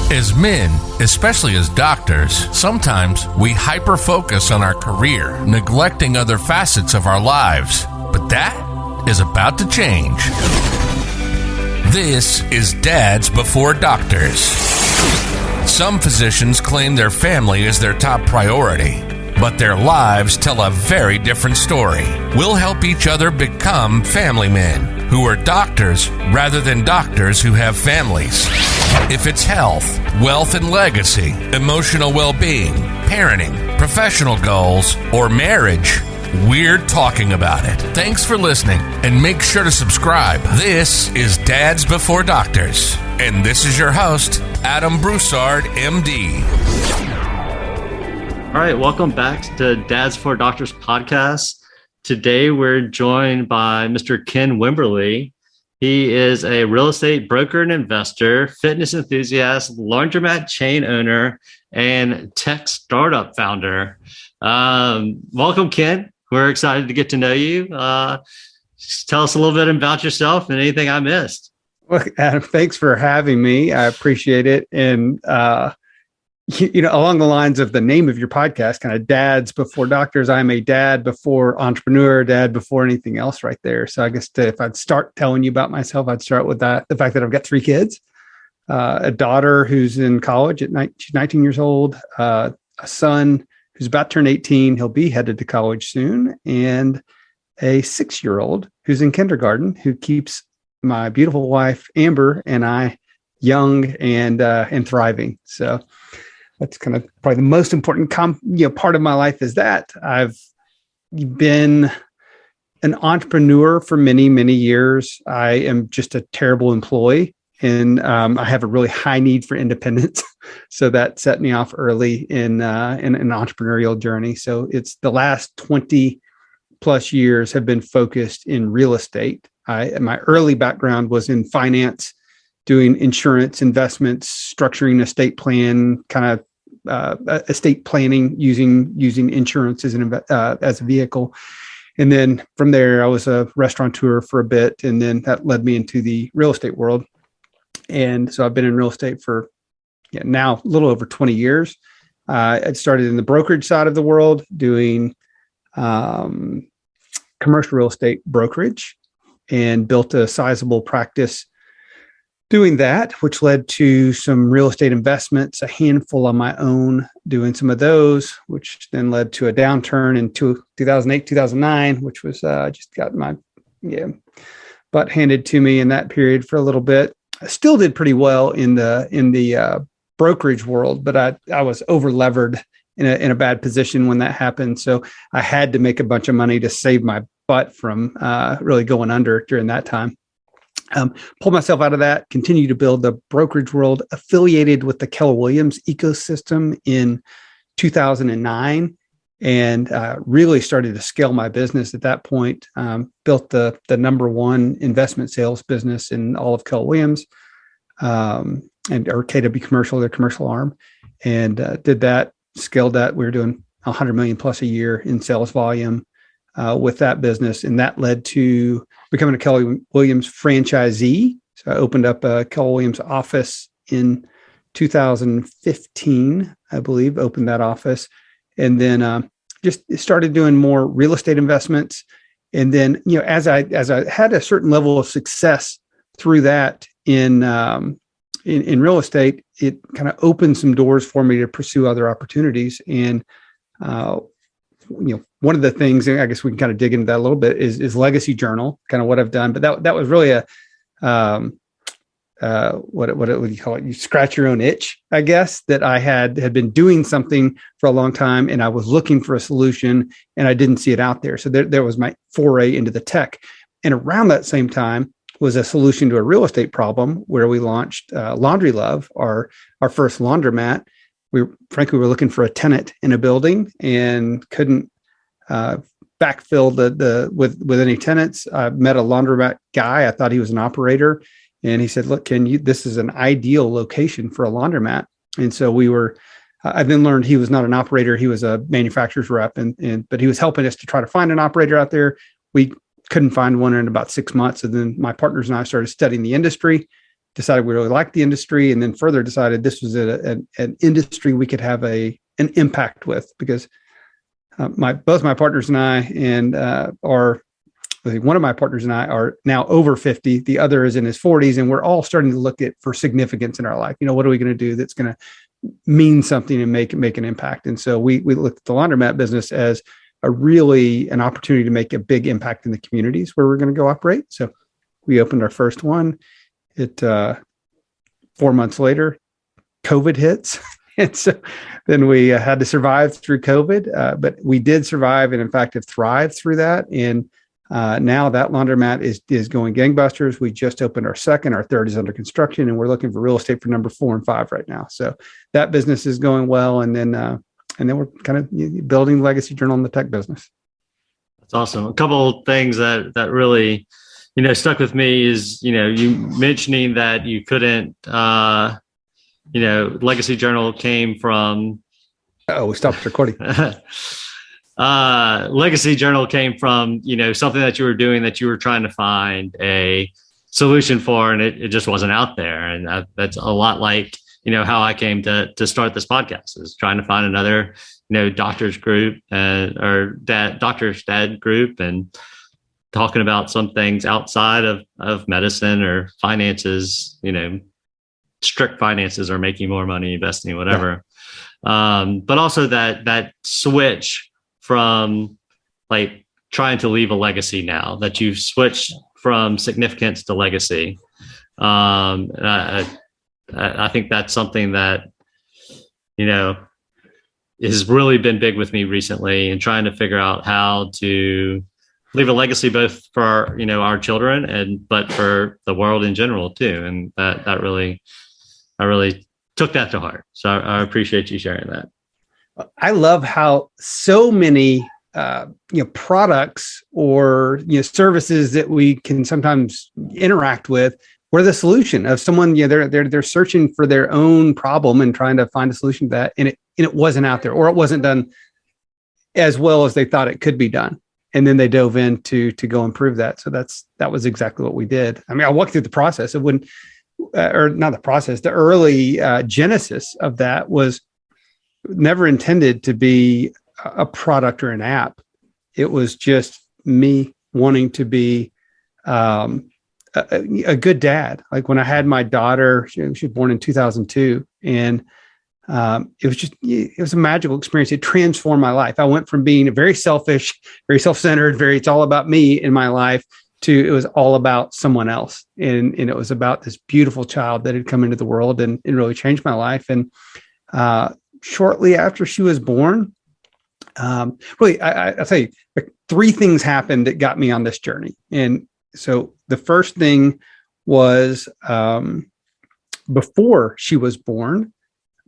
As men, especially as doctors, sometimes we hyper-focus on our career, neglecting other facets of our lives. But that is about to change. This is Dads Before Doctors. Some physicians claim their family is their top priority, but their lives tell a very different story. We'll help each other become family men who are doctors rather than doctors who have families. If it's health, wealth and legacy, emotional well-being, parenting, professional goals, or marriage, we're talking about it. Thanks for listening, and make sure to subscribe. This is Dads Before Doctors, and this is your host, Adam Broussard, MD. All right, welcome back to Dads Before Doctors podcast. Today, we're joined by Mr. Ken Wimberly. He is a real estate broker and investor, fitness enthusiast, laundromat chain owner, and tech startup founder. Welcome, Ken. We're excited to get to know you. Just tell us a little bit about yourself and anything I missed. Well, Adam, thanks for having me. I appreciate it. And, along the lines of the name of your podcast, kind of Dads Before Doctors, I'm a dad before entrepreneur, dad before anything else right there. So I guess if I'd start telling you about myself, I'd start with the fact that I've got 3 kids, a daughter who's in college she's 19 years old, a son who's about to turn 18. He'll be headed to college soon. And a 6-year-old who's in kindergarten who keeps my beautiful wife, Amber, and I young and thriving. So that's kind of probably the most important part of my life is that I've been an entrepreneur for many, many years. I am just a terrible employee, and I have a really high need for independence. So that set me off early in an entrepreneurial journey. So it's the last 20 plus years have been focused in real estate. My early background was in finance, doing insurance, investments, structuring estate plan, kind of estate planning, using insurance as a vehicle. And then from there, I was a restaurateur for a bit, and then that led me into the real estate world. And so I've been in real estate for now a little over 20 years. I started in the brokerage side of the world, doing commercial real estate brokerage, and built a sizable practice doing that, which led to some real estate investments, a handful on my own, doing some of those, which then led to a downturn in 2008, 2009, which was just got my butt handed to me in that period for a little bit. I still did pretty well in the brokerage world, but I was over levered in a bad position when that happened. So I had to make a bunch of money to save my butt from really going under during that time. Pulled myself out of that, continued to build the brokerage world, affiliated with the Keller Williams ecosystem in 2009, and really started to scale my business at that point. Built the number one investment sales business in all of Keller Williams, or KW Commercial, their commercial arm, and did that, scaled that. We were doing $100 million plus a year in sales volume with that business, and that led to becoming a Keller Williams franchisee. So I opened up a Keller Williams office in 2015, I believe, opened that office, and then just started doing more real estate investments. And then, as I had a certain level of success through that in real estate, it kind of opened some doors for me to pursue other opportunities. And one of the things, I guess we can kind of dig into that a little bit, is legacy journal, kind of what I've done. But that was really a what would you call it? You scratch your own itch, I guess, that I had been doing something for a long time, and I was looking for a solution, and I didn't see it out there. So there was my foray into the tech. And around that same time was a solution to a real estate problem where we launched Laundry Luv, our first laundromat. We frankly were looking for a tenant in a building and couldn't backfill with any tenants. I met a laundromat guy. I thought he was an operator, and he said, "Look, this is an ideal location for a laundromat." And so I then learned he was not an operator. He was a manufacturer's rep, but he was helping us to try to find an operator out there. We couldn't find one in about 6 months. And then my partners and I started studying the industry, decided we really liked the industry, and then further decided this was an industry we could have an impact with, because both my partners and I one of my partners and I are now over 50. The other is in his 40s, and we're all starting to look for significance in our life. What are we going to do that's going to mean something and make an impact? And so we looked at the laundromat business as an opportunity to make a big impact in the communities where we're going to go operate. So we opened our first one. 4 months later, COVID hits. And so then we had to survive through COVID, but we did survive, and in fact have thrived through that. And now that laundromat is going gangbusters. We just opened our second, our third is under construction, and we're looking for real estate for number 4 and 5 right now. So that business is going well. And then we're kind of building legacy journal in the tech business. That's awesome. A couple of things that really, stuck with me is, you mentioning that you couldn't, legacy journal came from. Oh, we stopped recording. Legacy journal came from, something that you were doing that you were trying to find a solution for, and it just wasn't out there. And that's a lot like, how I came to start this podcast, is trying to find another, doctors group or doctors dad group, and talking about some things outside of medicine or finances, strict finances, or making more money, investing, whatever. Yeah. But also that switch from like trying to leave a legacy, now that you've switched from significance to legacy. And I think that's something that, has really been big with me recently, and trying to figure out how to leave a legacy, both for our children but for the world in general too. And I really took that to heart. So I appreciate you sharing that. I love how so many products or services that we can sometimes interact with, we're the solution of someone. They're searching for their own problem and trying to find a solution to that, and it wasn't out there, or it wasn't done as well as they thought it could be done. And then they dove in to go improve that. So that was exactly what we did. I mean, I walked through the process. It wouldn't, or not the process. The early genesis of that was never intended to be a product or an app. It was just me wanting to be a good dad. Like when I had my daughter, she was born in 2002, and it was a magical experience. It transformed my life. I went from being very selfish, very self-centered, it's all about me in my life, to it was all about someone else. And it was about this beautiful child that had come into the world, and it really changed my life. And shortly after she was born, really, I'll tell you, 3 things happened that got me on this journey. And so the first thing was, before she was born,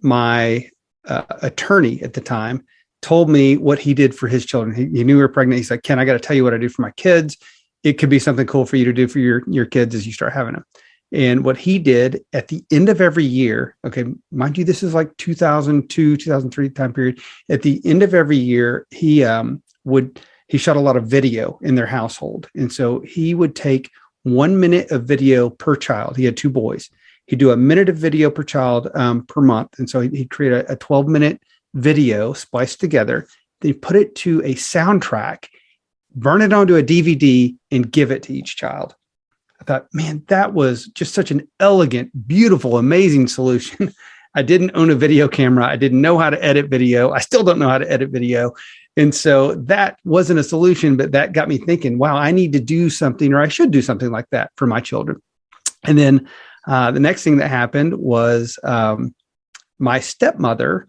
my attorney at the time told me what he did for his children. He knew we were pregnant. He's like, Ken, I got to tell you what I do for my kids. It could be something cool for you to do for your kids as you start having them. And what he did at the end of every year, okay, mind you, this is like 2002, 2003 time period. At the end of every year, he shot a lot of video in their household. And so he would take 1 minute of video per child. He had 2 boys. He'd do a minute of video per child per month. And so he'd create a 12-minute video spliced together. Then put it to a soundtrack, burn it onto a DVD, and give it to each child. I thought, man, that was just such an elegant, beautiful, amazing solution. I didn't own a video camera. I didn't know how to edit video. I still don't know how to edit video. And so that wasn't a solution, but that got me thinking, wow, I need to do something, or I should do something like that for my children. And then the next thing that happened was my stepmother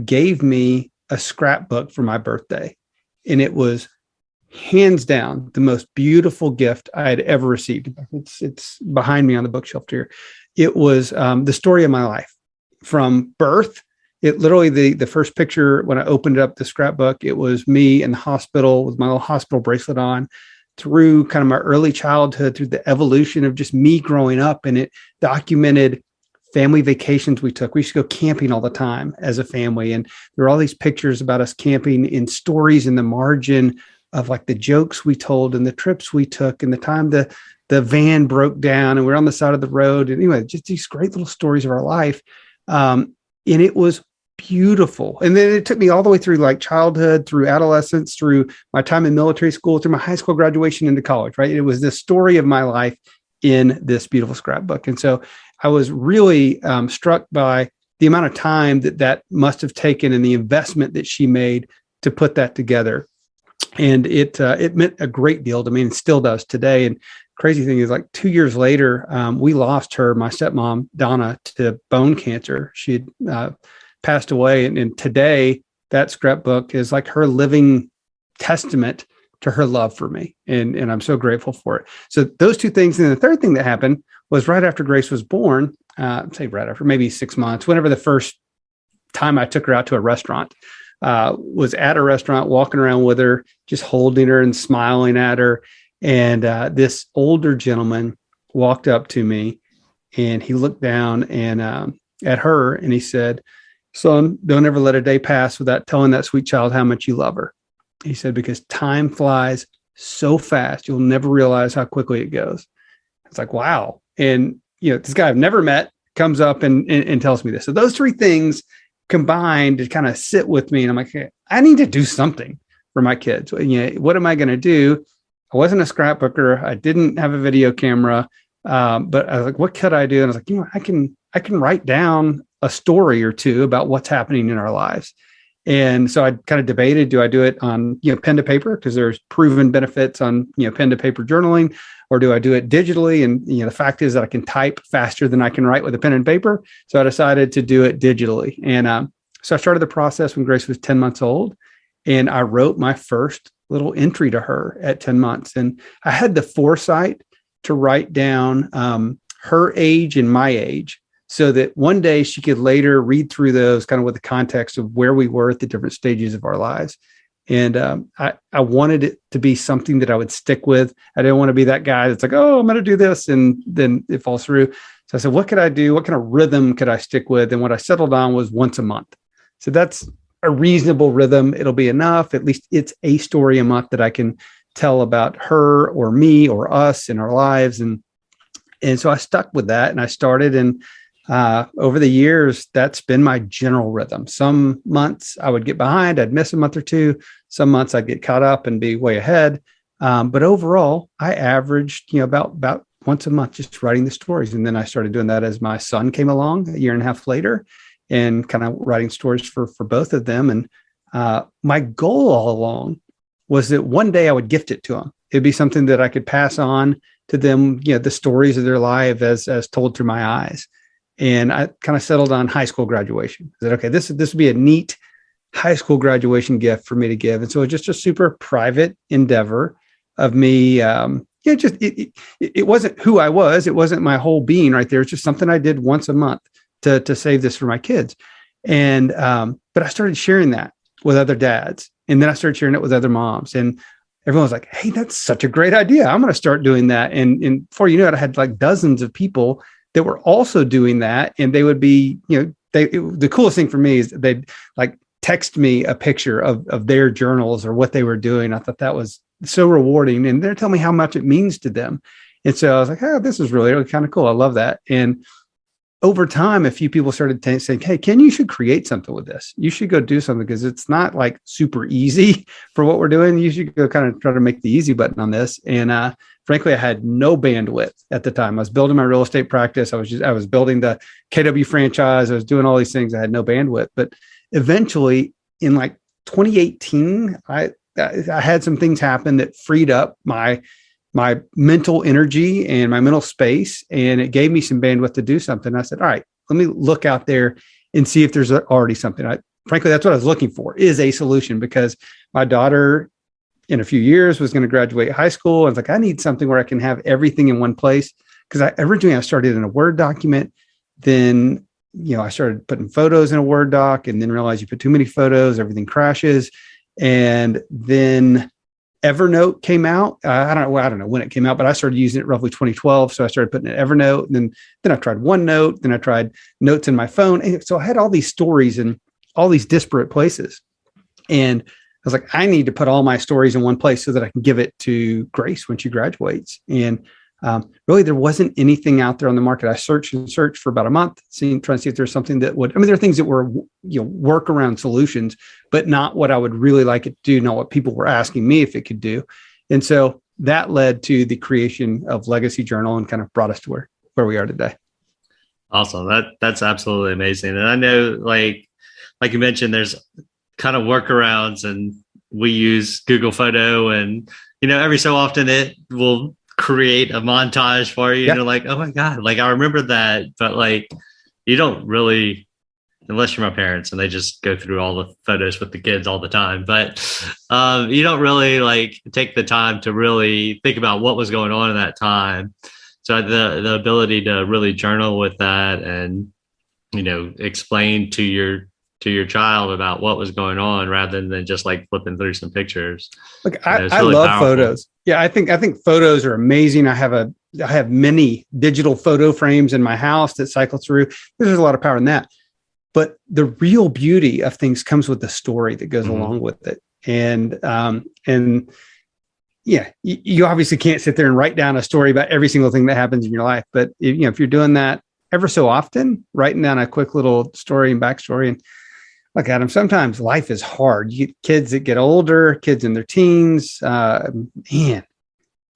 gave me a scrapbook for my birthday. And it was hands down the most beautiful gift I had ever received. It's behind me on the bookshelf here. It was the story of my life from birth. It literally, the first picture, when I opened up the scrapbook, it was me in the hospital with my little hospital bracelet on, through kind of my early childhood, through the evolution of just me growing up. And it documented family vacations we took. We used to go camping all the time as a family. And there were all these pictures about us camping, in stories in the margin like the jokes we told and the trips we took and the time the van broke down and we're on the side of the road. And anyway, just these great little stories of our life. And it was beautiful. And then it took me all the way through like childhood, through adolescence, through my time in military school, through my high school graduation into college, right? It was the story of my life in this beautiful scrapbook. And so I was really struck by the amount of time that must have taken and the investment that she made to put that together. And it meant a great deal to me, and still does today. And crazy thing is, like 2 years later, we lost her, my stepmom, Donna, to bone cancer. She had passed away. And today that scrapbook is like her living testament to her love for me. And I'm so grateful for it. So those two things. And the third thing that happened was right after Grace was born, say right after, maybe 6 months, whenever the first time I took her out to a restaurant, was at a restaurant, walking around with her, just holding her and smiling at her. And this older gentleman walked up to me, and he looked down and at her, and he said, "Son, don't ever let a day pass without telling that sweet child how much you love her." He said, "Because time flies so fast, you'll never realize how quickly it goes." It's like, wow. And, this guy I've never met comes up and tells me this. So those three things combined to kind of sit with me. And I'm like, hey, I need to do something for my kids. What am I going to do? I wasn't a scrapbooker. I didn't have a video camera. But I was like, what could I do? And I was like, I can write down a story or two about what's happening in our lives. And so I kind of debated, do I do it on, pen to paper? Because there's proven benefits on, pen to paper journaling, or do I do it digitally? And, the fact is that I can type faster than I can write with a pen and paper. So I decided to do it digitally. And so I started the process when Grace was 10 months old, and I wrote my first little entry to her at 10 months. And I had the foresight to write down her age and my age, so that one day she could later read through those kind of with the context of where we were at the different stages of our lives. And I wanted it to be something that I would stick with. I didn't want to be that guy that's like, oh, I'm going to do this, and then it falls through. So I said, what could I do? What kind of rhythm could I stick with? And what I settled on was once a month. So that's a reasonable rhythm. It'll be enough. At least it's a story a month that I can tell about her or me or us in our lives. And so I stuck with that, and I started. And over the years, that's been my general rhythm. Some months I would get behind, I'd miss a month or two. Some months I'd get caught up and be way ahead. But overall, I averaged, about once a month, just writing the stories. And then I started doing that as my son came along a year and a half later, and kind of writing stories for both of them. And my goal all along was that one day I would gift it to them. It'd be something that I could pass on to them, the stories of their life as told through my eyes. And I kind of settled on high school graduation. I said, okay, this would be a neat high school graduation gift for me to give. And so it's just a super private endeavor of me. It wasn't who I was. It wasn't my whole being right there. It's just something I did once a month to save this for my kids. And, but I started sharing that with other dads. And then I started sharing it with other moms. And everyone was like, hey, that's such a great idea. I'm going to start doing that. And before you know it, I had like dozens of people that were also doing that. And they would be, the coolest thing for me is they'd like text me a picture of their journals or what they were doing. I thought that was so rewarding. And they're telling me how much it means to them. And so I was like, oh, this is really kind of cool. I love that. And over time, a few people started saying, hey, Ken, you should create something with this. You should go do something, because it's not like super easy for what we're doing. You should go kind of try to make the easy button on this. And frankly, I had no bandwidth at the time. I was building my real estate practice. I was building the KW franchise. I was doing all these things. I had no bandwidth. But eventually, in like 2018, I had some things happen that freed up my mental energy and my mental space. And it gave me some bandwidth to do something. I said, all right, let me look out there and see if there's already something. Frankly, that's what I was looking for, is a solution, because my daughter in a few years was going to graduate high school. I was like, I need something where I can have everything in one place. Because originally I started in a Word document. Then, I started putting photos in a Word doc, and then realized you put too many photos, everything crashes. And then Evernote came out. I don't know when it came out, but I started using it roughly 2012. So I started putting it in Evernote, and then I tried OneNote, then I tried notes in my phone. And so I had all these stories in all these disparate places. And I was like, I need to put all my stories in one place so that I can give it to Grace when she graduates. And really, there wasn't anything out there on the market. I searched for about a month, trying to see if there's something that would, there are things that were, workaround solutions, but not what I would really like it to do, not what people were asking me if it could do. And so that led to the creation of Legacy Journal and kind of brought us to where we are today. Awesome. That's absolutely amazing. And I know, like you mentioned, there's kind of workarounds, and we use Google Photo, and, every so often it will create a montage for you. And you're like, oh my God, like I remember that. But like, you don't really, unless you're my parents and they just go through all the photos with the kids all the time, but you don't really like take the time to really think about what was going on in that time. So the ability to really journal with that and, explain to your child about what was going on rather than just like flipping through some pictures. Look, I really love powerful. Photos. Yeah, I think photos are amazing. I have many digital photo frames in my house that cycle through. There's a lot of power in that. But the real beauty of things comes with the story that goes along with it. And yeah, you obviously can't sit there and write down a story about every single thing that happens in your life. But if you're doing that ever so often, writing down a quick little story and backstory. And look, Adam, sometimes life is hard. You get kids that get older, kids in their teens, man,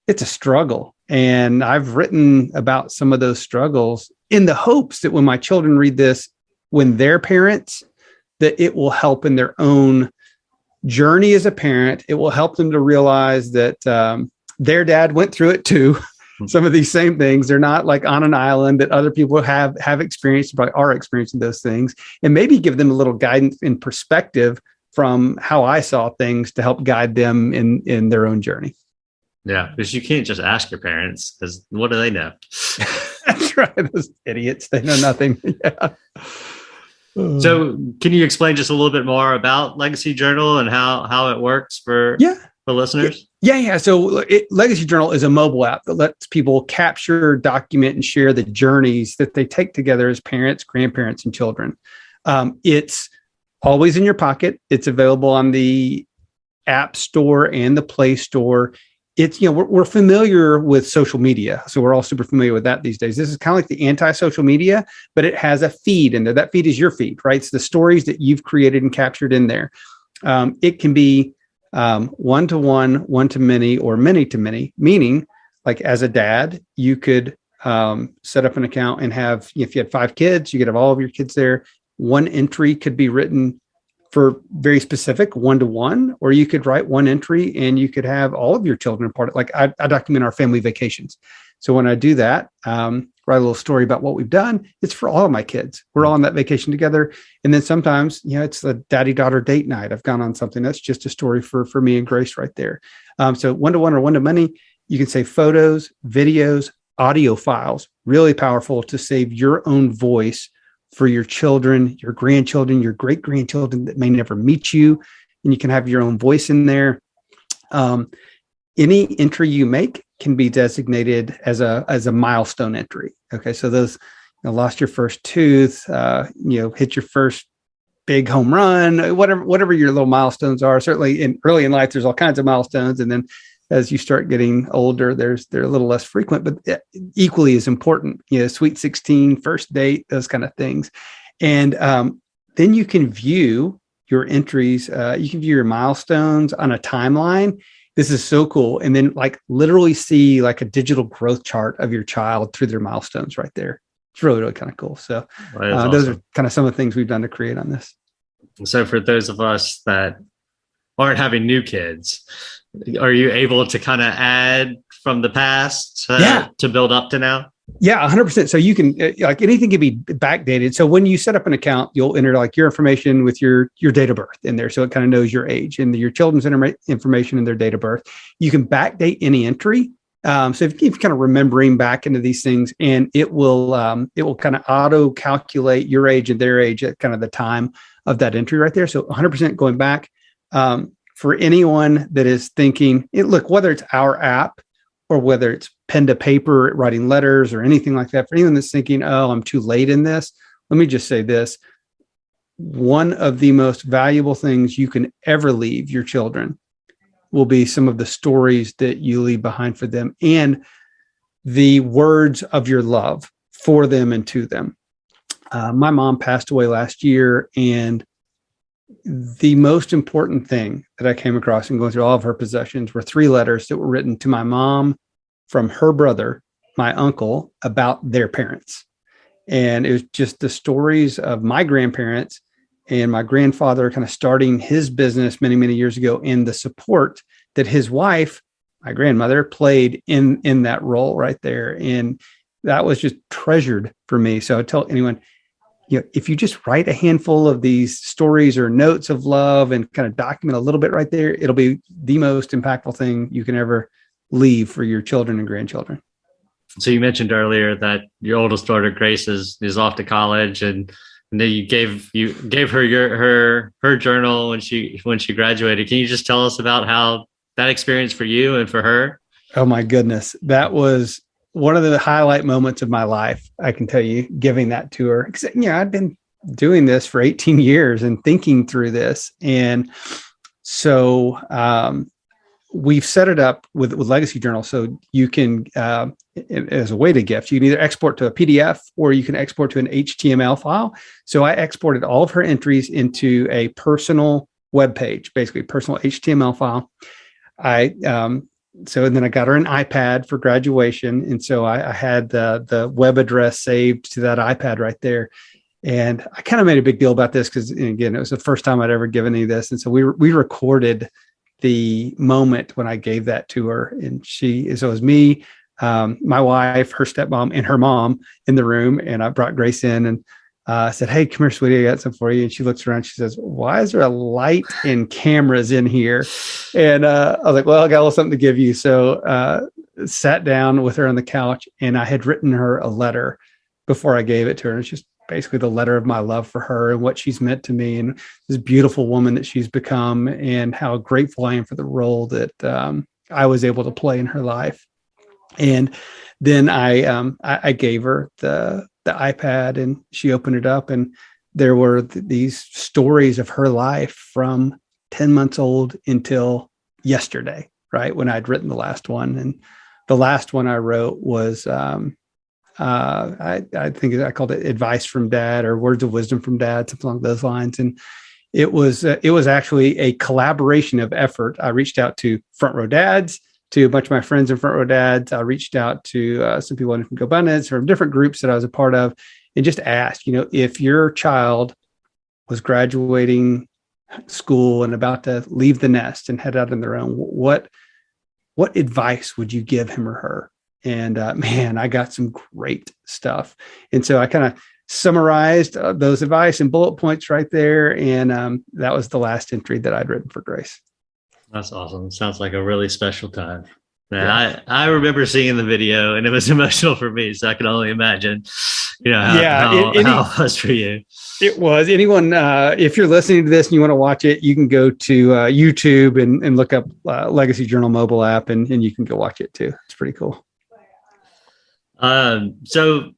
it's a struggle. And I've written about some of those struggles in the hopes that when my children read this, when they're parents, that it will help in their own journey as a parent. It will help them to realize that their dad went through it too. Some of these same things. They're not like on an island, that other people have experienced, probably are experiencing those things, and maybe give them a little guidance and perspective from how I saw things to help guide them in their own journey. Yeah, because you can't just ask your parents, because what do they know? That's right. Those idiots. They know nothing. Yeah. So can you explain just a little bit more about Legacy Journal and how it works for listeners? Yeah. So Legacy Journal is a mobile app that lets people capture, document, and share the journeys that they take together as parents, grandparents, and children. It's always in your pocket. It's available on the App Store and the Play Store. It's, we're familiar with social media. So we're all super familiar with that these days. This is kind of like the anti-social media, but it has a feed in there. That feed is your feed, right? It's the stories that you've created and captured in there. It can be one-to-one, one-to-many, or many-to-many, meaning like as a dad, you could set up an account and have, if you had 5 kids, you could have all of your kids there. One entry could be written for very specific one-to-one, or you could write one entry and you could have all of your children part of it. Like I document our family vacations. So when I do that, write a little story about what we've done, it's for all of my kids. We're all on that vacation together. And then sometimes, it's the daddy-daughter date night. I've gone on something that's just a story for me and Grace right there. So one-to-one or one-to-many, you can save photos, videos, audio files, really powerful to save your own voice for your children, your grandchildren, your great-grandchildren that may never meet you, and you can have your own voice in there. Any entry you make can be designated as a milestone entry. Okay, so those, lost your first tooth, hit your first big home run, whatever your little milestones are. Certainly early in life, there's all kinds of milestones, and then as you start getting older, they're a little less frequent, but equally as important. Sweet 16, first date, those kind of things. And then you can view your entries. You can view your milestones on a timeline. This is so cool. And then like literally see like a digital growth chart of your child through their milestones right there. It's really, really kind of cool. So those are kind of some of the things we've done to create on this. So for those of us that aren't having new kids, are you able to kind of add from the past to build up to now? Yeah, 100%. So you can, like anything can be backdated. So when you set up an account, you'll enter like your information with your date of birth in there. So it kind of knows your age and your children's information and their date of birth. You can backdate any entry. So if you're kind of remembering back into these things, and it will kind of auto calculate your age and their age at kind of the time of that entry right there. So 100% going back. For anyone that is thinking, look, whether it's our app or whether it's pen to paper, writing letters or anything like that, for anyone that's thinking, oh, I'm too late in this, let me just say this. one of the most valuable things you can ever leave your children will be some of the stories that you leave behind for them and the words of your love for them and to them. My mom passed away last year, and the most important thing that I came across in going through all of her possessions were 3 letters that were written to my mom from her brother, my uncle, about their parents. And it was just the stories of my grandparents and my grandfather kind of starting his business many, many years ago, and the support that his wife, my grandmother, played in that role right there. And that was just treasured for me. So I tell anyone, if you just write a handful of these stories or notes of love and kind of document a little bit right there, it'll be the most impactful thing you can ever leave for your children and grandchildren. So you mentioned earlier that your oldest daughter, Grace, is off to college, and then you gave her her journal when she graduated. Can you just tell us about how that experience for you and for her? Oh my goodness. That was one of the highlight moments of my life, I can tell you, giving that to her. Because, I'd been doing this for 18 years and thinking through this. And so we've set it up with Legacy Journal. So you can, as a way to gift, you can either export to a PDF or you can export to an HTML file. So I exported all of her entries into a personal web page, basically personal HTML file. And then I got her an iPad for graduation. And so I had the web address saved to that iPad right there. And I kind of made a big deal about this because, again, it was the first time I'd ever given any of this. And so we recorded the moment when I gave that to her. And so it was me, my wife, her stepmom, and her mom in the room. And I brought Grace in and I said, "Hey, come here, sweetie, I got something for you." And she looks around. She says, "Why is there a light and cameras in here?" And I was like, "Well, I got a little something to give you." So sat down with her on the couch, and I had written her a letter before I gave it to her. And it's just basically the letter of my love for her and what she's meant to me and this beautiful woman that she's become and how grateful I am for the role that I was able to play in her life. And then I gave her the iPad, and she opened it up, and there were these stories of her life from 10 months old until yesterday, right? When I'd written the last one. And the last one I wrote was, I think I called it Advice from Dad or Words of Wisdom from Dad, something along those lines. And it was actually a collaboration of effort. I reached out to Front Row Dads, to a bunch of my friends in Front Row Dads. I reached out to some people from GoBundance from different groups that I was a part of, and just asked, if your child was graduating school and about to leave the nest and head out on their own, what advice would you give him or her? And man, I got some great stuff. And so I kind of summarized those advice and bullet points right there. And that was the last entry that I'd written for Grace. That's awesome. Sounds like a really special time. Man, yeah. I remember seeing the video, and it was emotional for me. So I can only imagine, how it was for you. It was. Anyone, if you're listening to this and you want to watch it, you can go to YouTube and look up Legacy Journal mobile app, and you can go watch it too. It's pretty cool. So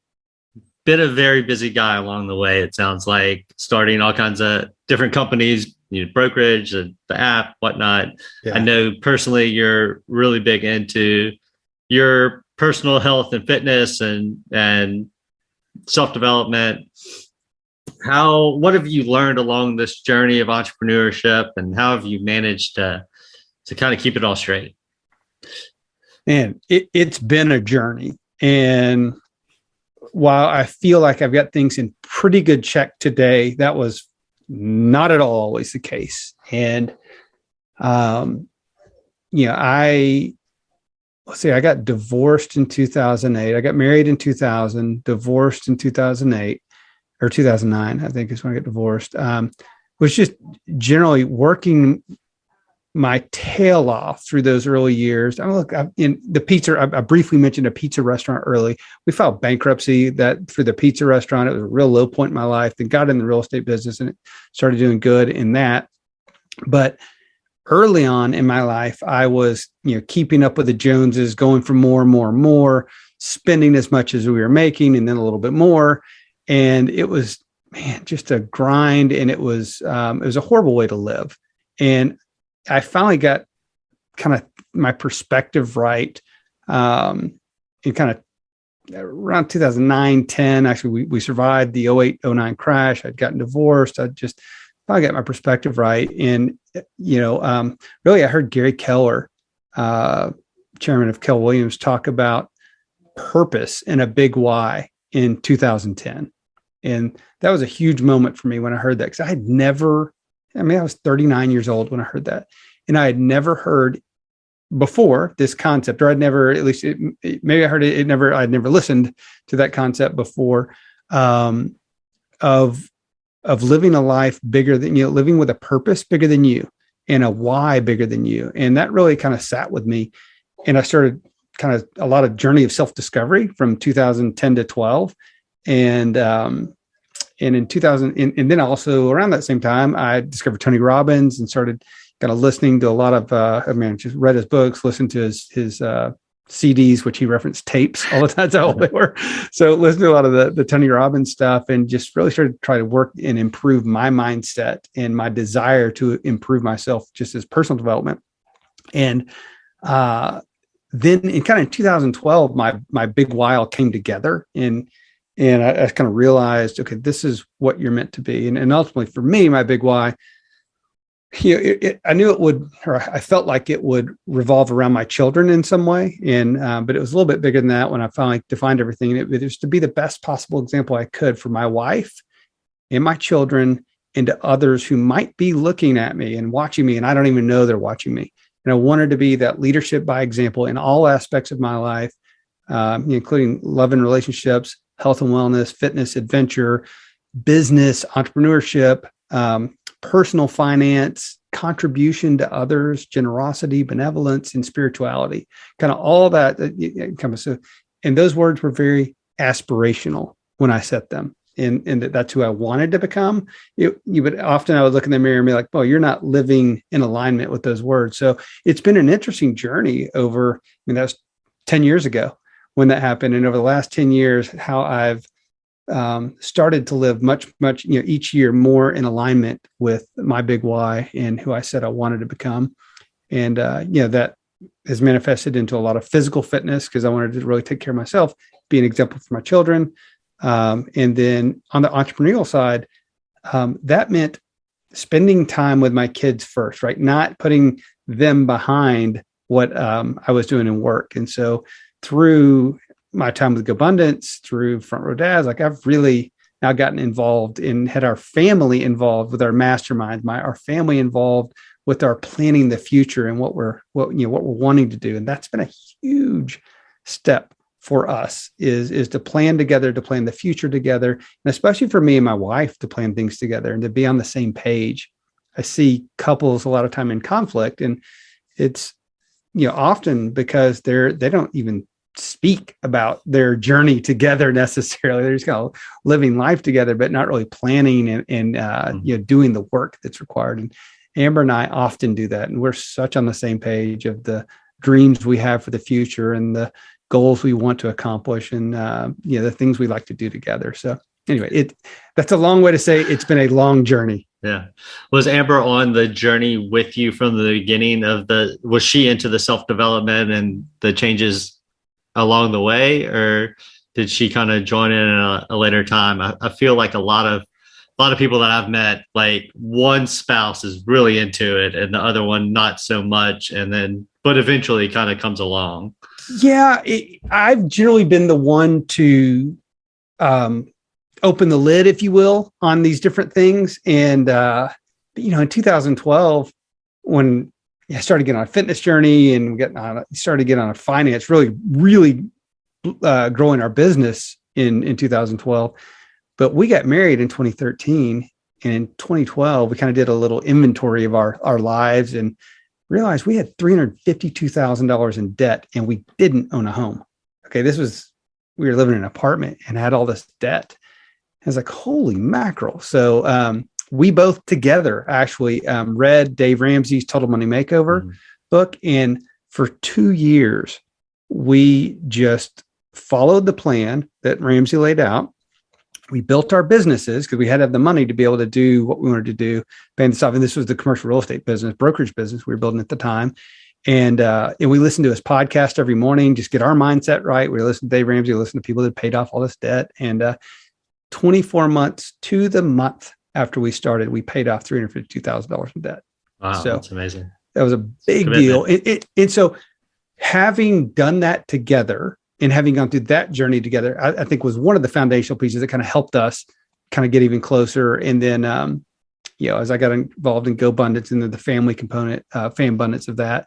been a very busy guy along the way. It sounds like, starting all kinds of different companies, brokerage, the app, whatnot. Yeah. I know personally you're really big into your personal health and fitness and self-development. What have you learned along this journey of entrepreneurship, and how have you managed to kind of keep it all straight? Man, it's been a journey. And while I feel like I've got things in pretty good check today, that was not at all always the case. And, I got divorced in 2008. I got married in 2000, divorced in 2008 or 2009, I think is when I got divorced. Was just generally working my tail off through those early years. In the pizza, I briefly mentioned a pizza restaurant early. We filed bankruptcy for the pizza restaurant. It was a real low point in my life. Then got in the real estate business and started doing good in that. But early on in my life, I was, keeping up with the Joneses, going for more and more and more, spending as much as we were making, and then a little bit more. And it was, man, just a grind. And it was a horrible way to live. And I finally got kind of my perspective right. In kind of around 2009, 10, actually, we survived the 08, 09 crash. I'd gotten divorced. I just finally got my perspective right. And, really, I heard Gary Keller, chairman of Keller Williams, talk about purpose and a big why in 2010. And that was a huge moment for me when I heard that, because I was 39 years old when I heard that. And I had never heard before this concept, or I'd never, at least maybe I heard it, I'd never listened to that concept before, of living a life bigger than you, living with a purpose bigger than you and a why bigger than you. And that really kind of sat with me. And I started kind of a lot of journey of self-discovery from 2010 to 12. And in 2000, and then also around that same time, I discovered Tony Robbins and started kind of listening to a lot of, just read his books, listened to his CDs, which he referenced tapes all the time. That's how old they were. So listened to a lot of the Tony Robbins stuff, and just really started to try to work and improve my mindset and my desire to improve myself just as personal development. And then in kind of 2012, my big why all came together, and I kind of realized, okay, this is what you're meant to be. And ultimately for me, my big why, I knew it would, or I felt like it would revolve around my children in some way. And, but it was a little bit bigger than that when I finally defined everything. It was to be the best possible example I could for my wife and my children, and to others who might be looking at me and watching me, and I don't even know they're watching me. And I wanted to be that leadership by example in all aspects of my life, including love and relationships, health and wellness, fitness, adventure, business, entrepreneurship, personal finance, contribution to others, generosity, benevolence, and spirituality. Kind of all that. And those words were very aspirational when I set them. And that's who I wanted to become. I would look in the mirror and be like, "Oh, you're not living in alignment with those words." So it's been an interesting journey over. That was 10 years ago when that happened, and over the last 10 years, how I've started to live much, each year more in alignment with my big why and who I said I wanted to become. And that has manifested into a lot of physical fitness, because I wanted to really take care of myself, be an example for my children. And then on the entrepreneurial side, that meant spending time with my kids first, right? Not putting them behind what I was doing in work. And so through my time with GoBundance, through Front Row Dads, like I've really now gotten involved and had our family involved with our mastermind, our family involved with our planning the future and what we're wanting to do. And that's been a huge step for us, is to plan together, to plan the future together, and especially for me and my wife to plan things together and to be on the same page. I see couples a lot of time in conflict, and it's often because they don't even speak about their journey together necessarily. They're just kind of living life together, but not really planning and doing the work that's required. And Amber and I often do that, and we're such on the same page of the dreams we have for the future and the goals we want to accomplish, and the things we like to do together. So anyway, that's a long way to say it's been a long journey. Yeah. Was Amber on the journey with you from the beginning was she into the self-development and the changes along the way, or did she kind of join in a later time? I feel like a lot of people that I've met, like one spouse is really into it and the other one not so much, but eventually kind of comes along. Yeah, I've generally been the one to open the lid, if you will, on these different things. And, in 2012, when I started getting on a fitness journey and started getting on a finance, really growing our business in 2012. But we got married in 2013. And in 2012, we kind of did a little inventory of our lives and realized we had $352,000 in debt, and we didn't own a home. Okay, we were living in an apartment and had all this debt. I was like, holy mackerel. So we both together actually read Dave Ramsey's Total Money Makeover book. And for 2 years, we just followed the plan that Ramsey laid out. we built our businesses because we had to have the money to be able to do what we wanted to do, paying this off. And this was the commercial real estate business, brokerage business we were building at the time. And we listened to his podcast every morning, just get our mindset right. We listened to Dave Ramsey, listened to people that paid off all this debt. And 24 months to the month after we started, we paid off $352,000 in debt. Wow, so that's amazing. That was a big deal. And so having done that together and having gone through that journey together, I think was one of the foundational pieces that kind of helped us kind of get even closer. And then, as I got involved in GoBundance and then the family component, Famabundance of that,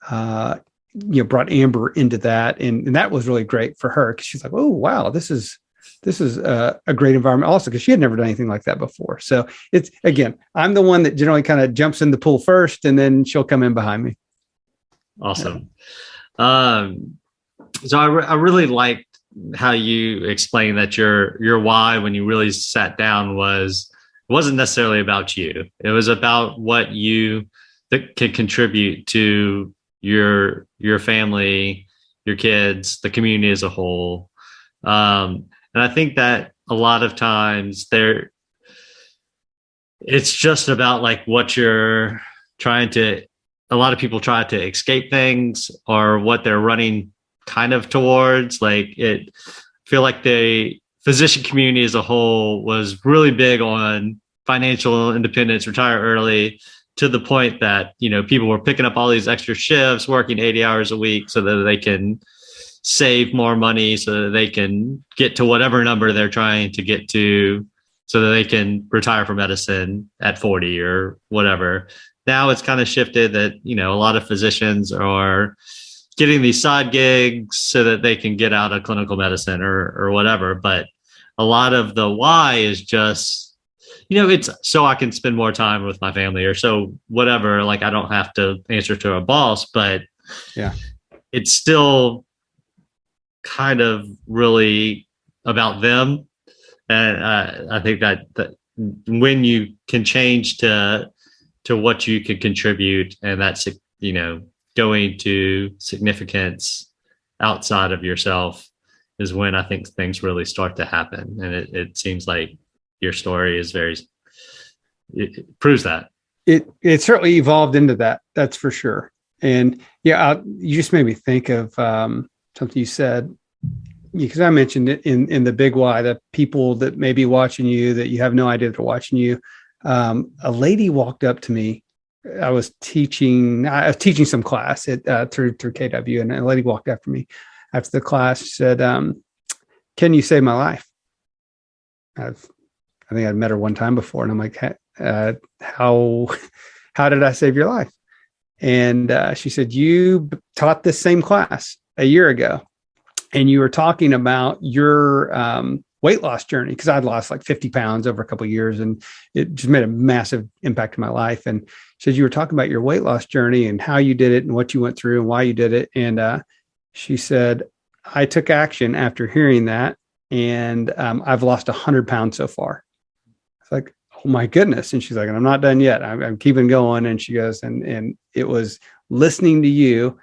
brought Amber into that. And that was really great for her because she's like, oh, wow, this is a great environment also because she had never done anything like that before. So it's, again, I'm the one that generally kind of jumps in the pool first and then she'll come in behind me. Awesome. So I really liked how you explained that your why when you really sat down wasn't necessarily about you. It was about what you that could contribute to your family, your kids, the community as a whole. And I think that a lot of times it's just about like what you're trying to, a lot of people try to escape things or what they're running kind of towards. Like feel like the physician community as a whole was really big on financial independence, retire early, to the point that, people were picking up all these extra shifts, working 80 hours a week so that they can save more money, so that they can get to whatever number they're trying to get to, so that they can retire from medicine at 40 or whatever. Now it's kind of shifted that, a lot of physicians are getting these side gigs so that they can get out of clinical medicine or whatever. But a lot of the why is just, it's so I can spend more time with my family or so whatever. Like I don't have to answer to a boss, but yeah, it's still kind of really about them. And I think that when you can change to what you can contribute, and that's, going to significance outside of yourself, is when I think things really start to happen. And it seems like your story is it proves that. It certainly evolved into that. That's for sure. And you just made me think of something you said, because I mentioned it in the big why, the people that may be watching you that you have no idea they're watching you. A lady walked up to me. I was teaching some class through KW, and a lady walked after me after the class. She said, "Can you save my life?" I think I'd met her one time before, and I'm like, "How did I save your life?" And she said, "You taught this same class a year ago, and you were talking about your weight loss journey," because I'd lost like 50 pounds over a couple of years, and it just made a massive impact in my life. And she said, you were talking about your weight loss journey and how you did it and what you went through and why you did it. And she said, I took action after hearing that, and I've lost 100 pounds so far. It's like, oh my goodness. And she's like, and I'm not done yet. I'm keeping going. And she goes, and it was listening to you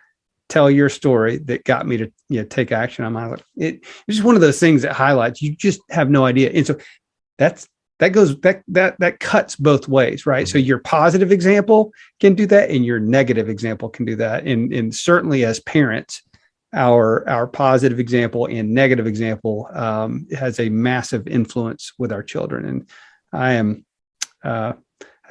tell your story that got me to take action on my life. It's just one of those things that highlights, you just have no idea. And so that cuts both ways, right? Mm-hmm. So your positive example can do that, and your negative example can do that. And certainly as parents, our positive example and negative example has a massive influence with our children. And I am, I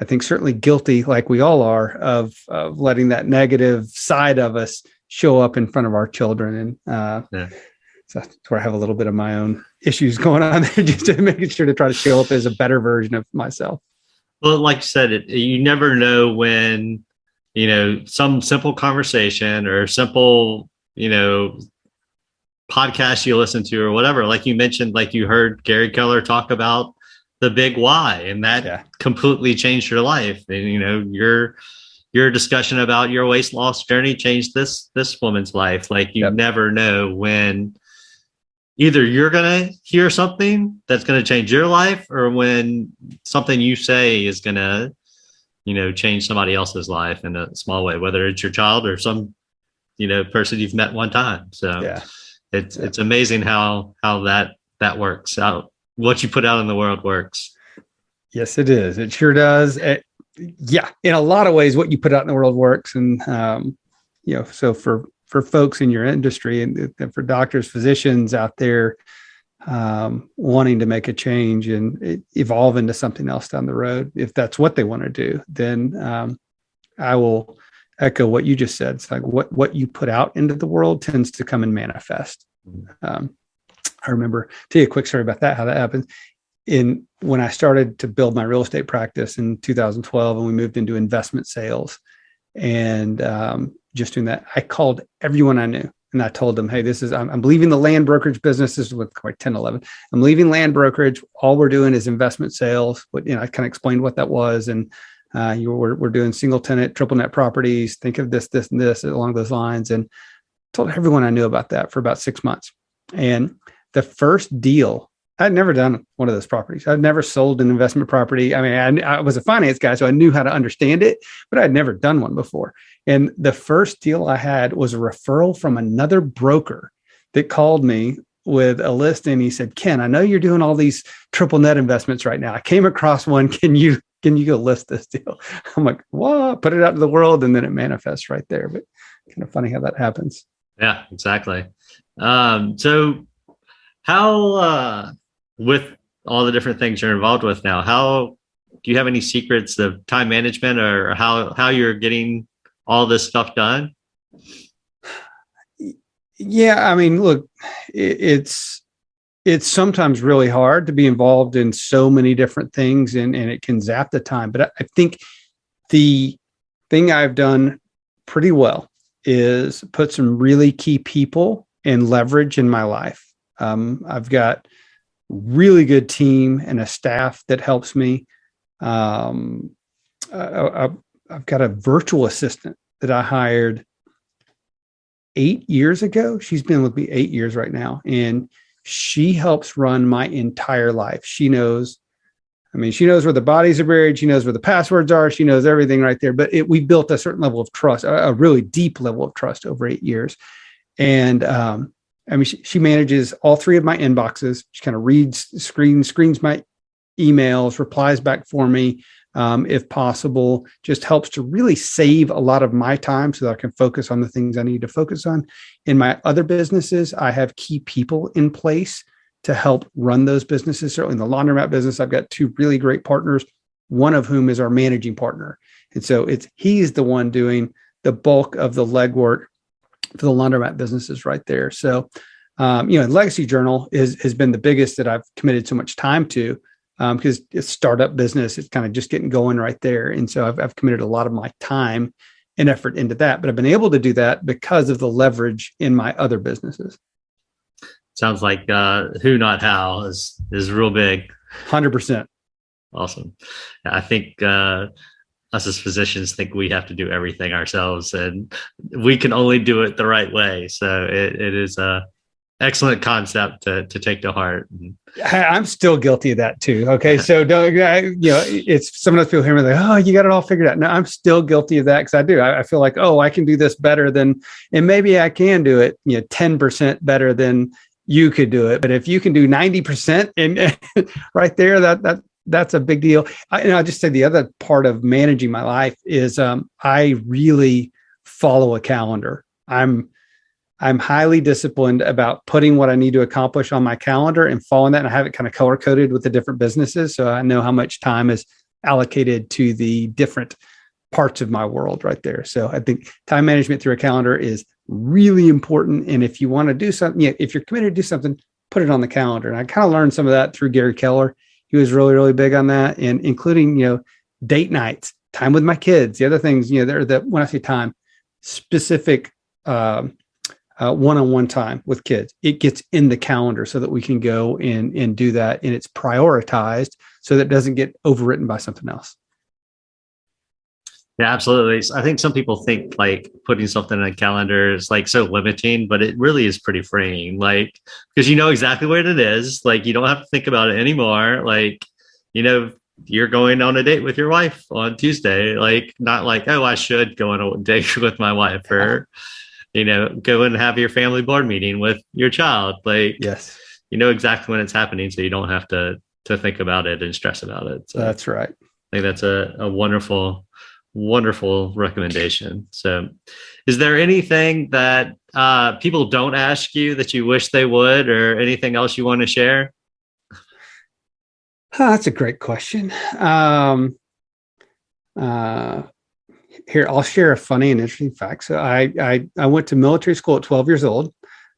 think, certainly guilty, like we all are, of letting that negative side of us show up in front of our children. And so that's where I have a little bit of my own issues going on there, just to making sure to try to show up as a better version of myself. Well, like you said, you never know when, some simple conversation or simple, podcast you listen to or whatever, like you mentioned, like you heard Gary Keller talk about the big why, and that completely changed your life. And, your discussion about your weight loss journey changed this woman's life. Like you never know when either you're going to hear something that's going to change your life, or when something you say is going to, change somebody else's life in a small way, whether it's your child or some, person you've met one time. So it's amazing how that works out what you put out in the world works. Yes, it is. It sure does. Yeah, in a lot of ways, what you put out in the world works. And, so for folks in your industry and for doctors, physicians out there wanting to make a change and evolve into something else down the road, if that's what they want to do, then I will echo what you just said. It's like what you put out into the world tends to come and manifest. I remember, tell you a quick story about that, how that happened. When I started to build my real estate practice in 2012, and we moved into investment sales, and just doing that, I called everyone I knew, and I told them, "Hey, I'm leaving the land brokerage business. This is with like 10, 11. I'm leaving land brokerage. All we're doing is investment sales." But I kind of explained what that was, and we're doing single tenant, triple net properties. Think of this, and this along those lines, and told everyone I knew about that for about 6 months. And the first deal, I'd never done one of those properties. I'd never sold an investment property. I mean, I was a finance guy, so I knew how to understand it, but I'd never done one before. And the first deal I had was a referral from another broker that called me with a list, and he said, "Ken, I know you're doing all these triple net investments right now. I came across one. Can you go list this deal?" I'm like, "What?" Put it out to the world, and then it manifests right there. But kind of funny how that happens. Yeah, exactly. So how, with all the different things you're involved with now, how do you have any secrets of time management or how you're getting all this stuff done? Yeah, I mean, look, it's sometimes really hard to be involved in so many different things, and it can zap the time. But I think the thing I've done pretty well is put some really key people and leverage in my life. I've got really good team and a staff that helps me. I've got a virtual assistant that I hired 8 years ago. She's been with me 8 years right now, and she helps run my entire life. She knows where the bodies are buried. She knows where the passwords are. She knows everything right there. But we built a certain level of trust, a really deep level of trust over 8 years. And she manages all three of my inboxes. She kind of screens my emails, replies back for me, if possible, just helps to really save a lot of my time so that I can focus on the things I need to focus on. In my other businesses, I have key people in place to help run those businesses. Certainly in the laundromat business, I've got two really great partners, one of whom is our managing partner. And so he's the one doing the bulk of the legwork for the laundromat businesses right there. So, Legacy Journal has been the biggest that I've committed so much time to, because it's startup business. It's kind of just getting going right there. And so I've committed a lot of my time and effort into that, but I've been able to do that because of the leverage in my other businesses. Sounds like who, not how is real big. 100%. Awesome. I think us as physicians think we have to do everything ourselves, and we can only do it the right way. So it is a excellent concept to take to heart. I'm still guilty of that too. Okay. So it's some of those people hear me like, "Oh, you got it all figured out." No, I'm still guilty of that. Cause I do. I feel like, oh, I can do this better than, and maybe I can do it, 10% better than you could do it. But if you can do 90% and right there, that's a big deal. I'll just say the other part of managing my life is I really follow a calendar. I'm highly disciplined about putting what I need to accomplish on my calendar and following that. And I have it kind of color coded with the different businesses. So I know how much time is allocated to the different parts of my world right there. So I think time management through a calendar is really important. And if you want to do something, if you're committed to do something, put it on the calendar. And I kind of learned some of that through Gary Keller. He was really, really big on that, and including, date nights, time with my kids, the other things, when I say time, specific one-on-one time with kids, it gets in the calendar so that we can go and do that. And it's prioritized so that it doesn't get overwritten by something else. Yeah, absolutely. I think some people think like putting something in a calendar is like so limiting, but it really is pretty freeing. Like, because you know exactly what it is. Like, you don't have to think about it anymore. Like, you're going on a date with your wife on Tuesday. Like, not like, oh, I should go on a date with my wife, or, go and have your family board meeting with your child. Like, yes, you know exactly when it's happening, so you don't have to think about it and stress about it. So that's right. I think that's a wonderful, wonderful recommendation. So is there anything that people don't ask you that you wish they would, or anything else you want to share? That's a great question. Here, I'll share a funny and interesting fact. So I went to military school at 12 years old.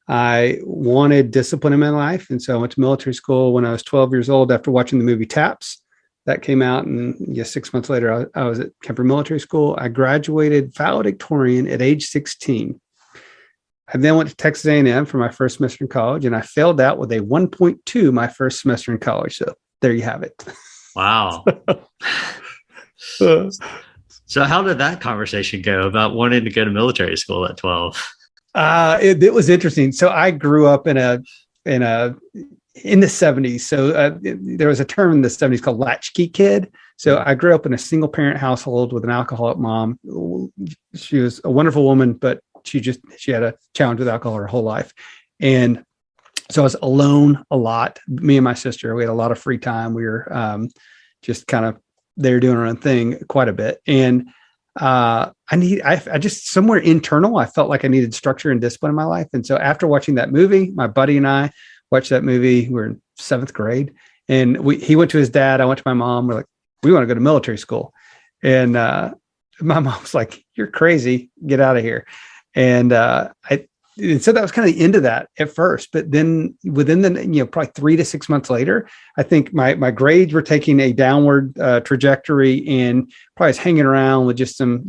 I wanted discipline in my life. And so I went to military school when I was 12 years old after watching the movie Taps. That came out, and 6 months later, I was at Kemper Military School. I graduated valedictorian at age 16. I then went to Texas A&M for my first semester in college, and I failed out with a 1.2 my first semester in college. So there you have it. Wow. So how did that conversation go about wanting to go to military school at 12? It was interesting. So I grew up in the 70s. So there was a term in the 70s called latchkey kid. So I grew up in a single parent household with an alcoholic mom. She was a wonderful woman, but she had a challenge with alcohol her whole life. And so I was alone a lot. Me and my sister, we had a lot of free time. We were just kind of there doing our own thing quite a bit. And I just somewhere internal, I felt like I needed structure and discipline in my life. And so after watching that movie, my buddy and I watched that movie. We were in 7th grade, and he went to his dad. I went to my mom. We're like, we want to go to military school. And my mom was like, you're crazy. Get out of here. And so that was kind of the end of that at first. But then within the, probably 3 to 6 months later, I think my grades were taking a downward trajectory, and probably was hanging around with just some,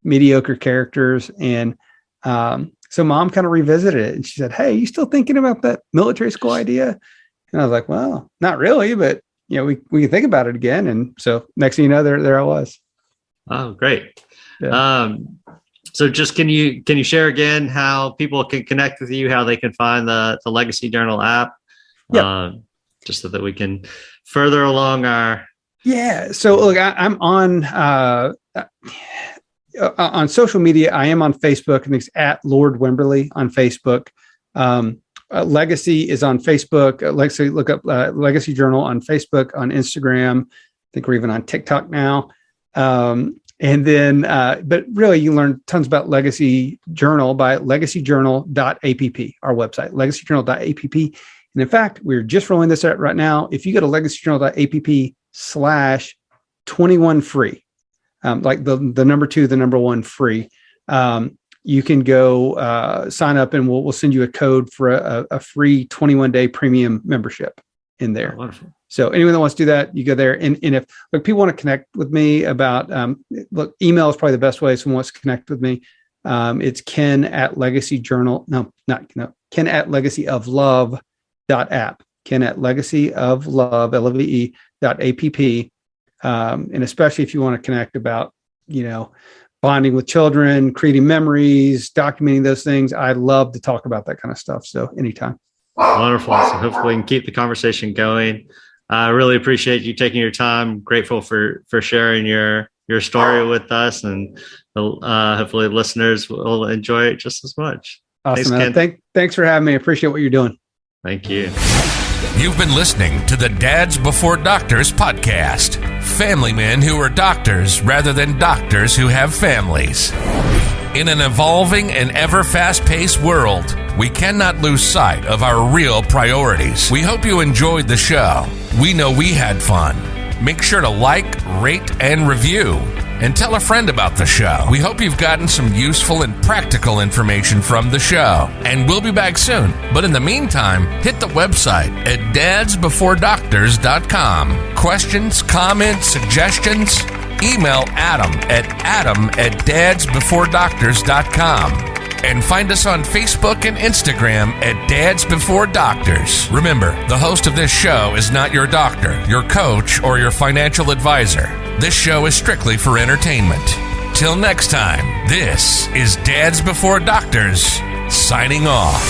mediocre characters. And so mom kind of revisited it, and she said, hey, you still thinking about that military school idea? And I was like, well, not really, but we can think about it again. And so next thing you know, there I was. Oh, great. Yeah. So just can you share again how people can connect with you, how they can find the Legacy Journal app? Yeah. Just so that we can further along our. Yeah. So look, I'm on social media. I am on Facebook, and it's at Lord Wimberly on Facebook. Legacy is on Facebook. Legacy, look up Legacy Journal on Facebook, on Instagram. I think we're even on TikTok now. And then, but really, you learn tons about Legacy Journal by legacyjournal.app, our website, legacyjournal.app. And in fact, we're just rolling this out right now. If you go to legacyjournal.app/21 free, like the number 2, the number 1 free, you can go sign up, and we'll send you a code for a free 21-day premium membership in there. Oh, wonderful. So anyone that wants to do that, you go there. And if people want to connect with me about, email is probably the best way. Someone wants to connect with me. It's Ken at legacyoflove.app, Ken at legacyoflove.app. And especially if you want to connect about, bonding with children, creating memories, documenting those things. I love to talk about that kind of stuff. So anytime. Wonderful. So hopefully we can keep the conversation going. I really appreciate you taking your time. Grateful for sharing your story with us, and hopefully listeners will enjoy it just as much. Awesome. Thanks for having me. I appreciate what you're doing. Thank you. You've been listening to the Dads Before Doctors podcast. Family men who are doctors rather than doctors who have families. In an evolving and ever fast-paced world, we cannot lose sight of our real priorities. We hope you enjoyed the show. We know we had fun. Make sure to like, rate, and review. And tell a friend about the show. We hope you've gotten some useful and practical information from the show. And we'll be back soon. But in the meantime, hit the website at dadsbeforedoctors.com. Questions, comments, suggestions? Email adam@dadsbeforedoctors.com. And find us on Facebook and Instagram at Dads Before Doctors. Remember, the host of this show is not your doctor, your coach, or your financial advisor. This show is strictly for entertainment. Till next time, this is Dads Before Doctors, signing off.